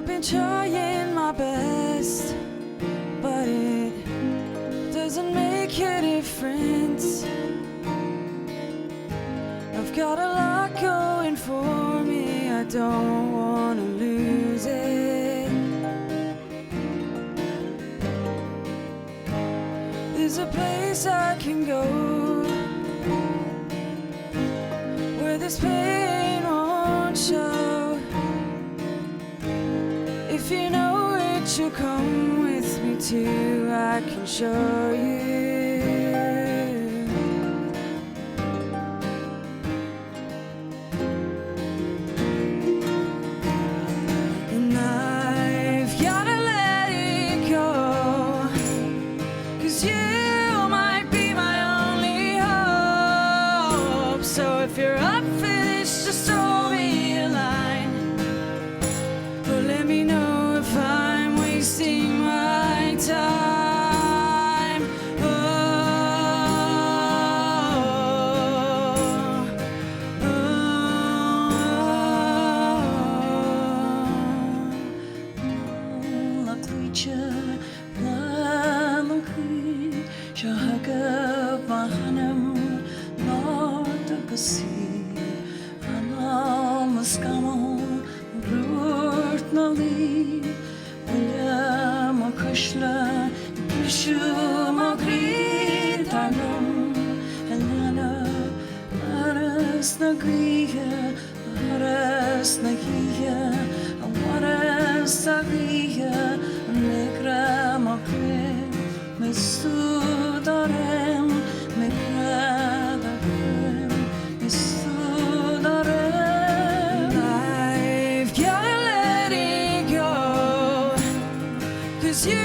been trying my best, but it doesn't make a difference. I've got a lot going for me, I don't wanna lose it. There's a place I can go where this pain won't show. If you know it, you'll come with me too, I can show you. And I've gotta let it go, 'cause you might be my only hope. So if you're up for this, just throw me a line, or let me know if I'm wasting my time. Oh, oh, La creature, la lucky, Shahaga Bahanam, Lord of the sea, Anal Mascamo, Rurt Nali, William Krishna, Kishu Magritanam, Helena, Aras Nagriya, Aras Nagiya, Aras Sagiya, Negra Makre, Mesudarem, Megradarem, Mesudarem. I've gotta let it go, 'cause you